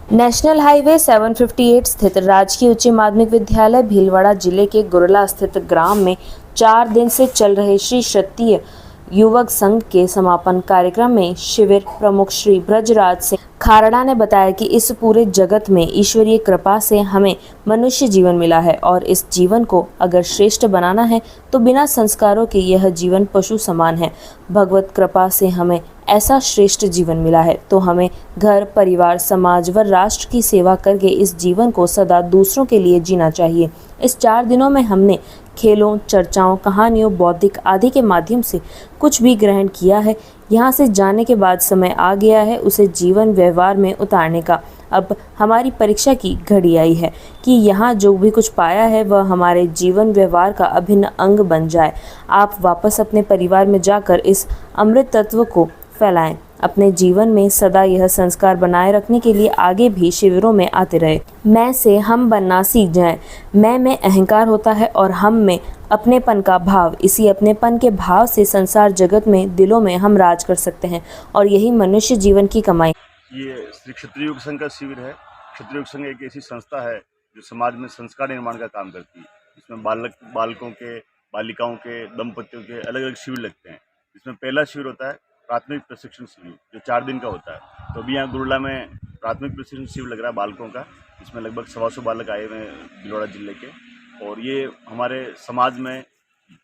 National highway 758 स्थित राजकीय उच्च माध्यमिक विद्यालय भीलवाड़ा जिले के गुरला स्थित ग्राम में 4 दिन से चल रहे श्री क्षत्रिय युवक संघ के समापन कार्यक्रम में शिविर प्रमुख श्री ब्रजराज सिंह खारड़ा ने बताया कि इस पूरे जगत में ईश्वरीय कृपा से हमें मनुष्य जीवन मिला है और इस जीवन को अगर श्रेष्ठ बनाना है तो बिना संस्कारों के यह जीवन पशु समान है। भगवत कृपा से हमें ऐसा श्रेष्ठ जीवन मिला है तो हमें घर परिवार समाज व राष्ट्र की सेवा करके इस जीवन को सदा दूसरों के लिए जीना चाहिए। इस 4 दिनों में हमने खेलों चर्चाओं कहानियों बौद्धिक आदि के माध्यम से कुछ भी ग्रहण किया है। यहाँ से जाने के बाद समय आ गया है उसे जीवन व्यवहार में उतारने का। अब हमारी परीक्षा की घड़ी आई है कि यहाँ जो भी कुछ पाया है वह हमारे जीवन व्यवहार का अभिन्न अंग बन जाए। आप वापस अपने परिवार में जाकर इस अमृत तत्व को फैलाएं। अपने जीवन में सदा यह संस्कार बनाए रखने के लिए आगे भी शिविरों में आते रहे। मैं से हम बनना सीख जाएं। मैं में अहंकार होता है और हम में अपनेपन का भाव। इसी अपनेपन के भाव से संसार जगत में दिलों में हम राज कर सकते हैं और यही मनुष्य जीवन की कमाई। ये श्री क्षत्रिय युग संघ का शिविर है। क्षत्रिय युग संघ एक ऐसी संस्था है जो समाज में संस्कार निर्माण का काम करती है। इसमें बालकों के, बालिकाओं के, दंपतियों के अलग अलग शिविर लगते हैं। इसमें पहला शिविर होता है प्राथमिक प्रशिक्षण शिविर, जो 4 दिन का होता है। तो अभी यहाँ गुरला में प्राथमिक प्रशिक्षण शिविर लग रहा है बालकों का। इसमें लगभग 125 बालक आए हुए हैं भीलवाड़ा जिले के। और ये हमारे समाज में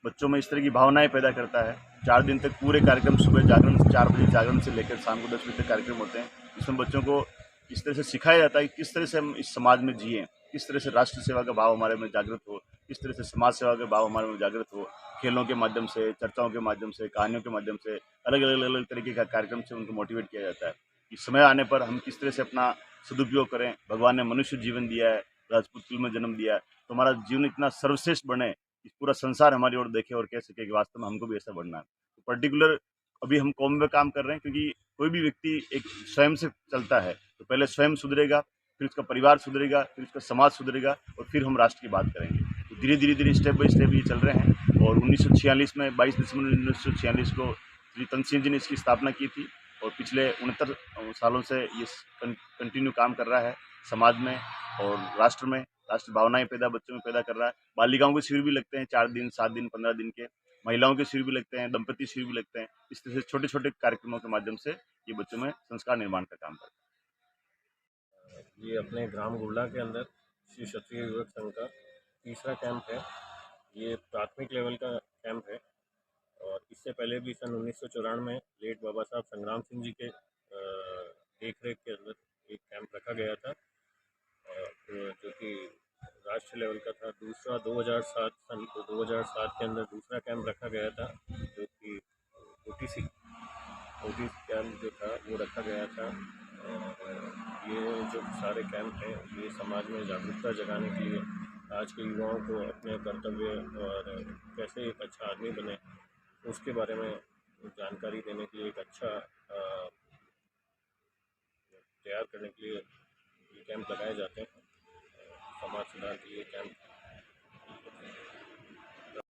बच्चों में इस तरह की भावनाएं पैदा करता है। 4 दिन तक पूरे कार्यक्रम, सुबह जागरण 4 बजे जागरण से लेकर शाम को 10 बजे तक कार्यक्रम होते हैं। इसमें बच्चों को इस तरह से सिखाया जाता है कि किस तरह से हम इस समाज में जिएं, किस तरह से राष्ट्र सेवा का भाव हमारे में जागृत हो, किस तरह से समाज सेवा का भाव हमारे में जागृत हो। खेलों के माध्यम से, चर्चाओं के माध्यम से, कहानियों के माध्यम से, अलग अलग तरीके का कार्यक्रम से उनको मोटिवेट किया जाता है कि समय आने पर हम किस तरह से अपना सदुपयोग करें। भगवान ने मनुष्य जीवन दिया है, राजपूत कुल में जन्म दिया है, तो हमारा जीवन इतना सर्वश्रेष्ठ बने कि पूरा संसार हमारी ओर देखे और कह सके कि वास्तव में हमको भी ऐसा बनना है। तो पर्टिकुलर अभी हम कौम में काम कर रहे हैं, क्योंकि कोई भी व्यक्ति एक स्वयं से चलता है। तो पहले स्वयं सुधरेगा, फिर उसका परिवार सुधरेगा, फिर उसका समाज सुधरेगा और फिर हम राष्ट्र की बात करेंगे। तो धीरे धीरे स्टेप बाय स्टेप ये चल रहे हैं। और 1946 में 22 दिसंबर 1946 को श्री तन सिंह जी ने इसकी स्थापना की थी और पिछले 69 सालों से ये कंटिन्यू काम कर रहा है समाज में और राष्ट्र में। राष्ट्र भावनाएं बच्चों में पैदा कर रहा है। बालिकाओं के शिविर भी लगते हैं 4 दिन 7 दिन 15 दिन के। महिलाओं के शिविर भी लगते हैं, दंपति शिविर भी लगते हैं। इस तरह से छोटे छोटे कार्यक्रमों के माध्यम से ये बच्चों में संस्कार निर्माण का काम करता है। ये अपने ग्राम गुरला के अंदर श्री क्षत्रिय युवक संघ का तीसरा कैंप है। ये प्राथमिक लेवल का कैंप है और इससे पहले भी सन 1994 में लेट बाबा साहब संग्राम सिंह जी के देख रेख के अंदर एक कैंप रखा गया था, जो कि राष्ट्रीय लेवल का था। दूसरा 2007 के अंदर दूसरा कैंप रखा गया था, जो कि ओटीसी कैंप जो था वो रखा गया था। और ये जो सारे कैंप हैं ये समाज में जागरूकता जगाने के लिए, आज के युवाओं को अपने कर्तव्य और कैसे एक अच्छा आदमी बने उसके बारे में जानकारी देने के लिए, एक अच्छा तैयार करने के लिए ये कैंप लगाए जाते हैं। समाज सुधार के लिए कैंप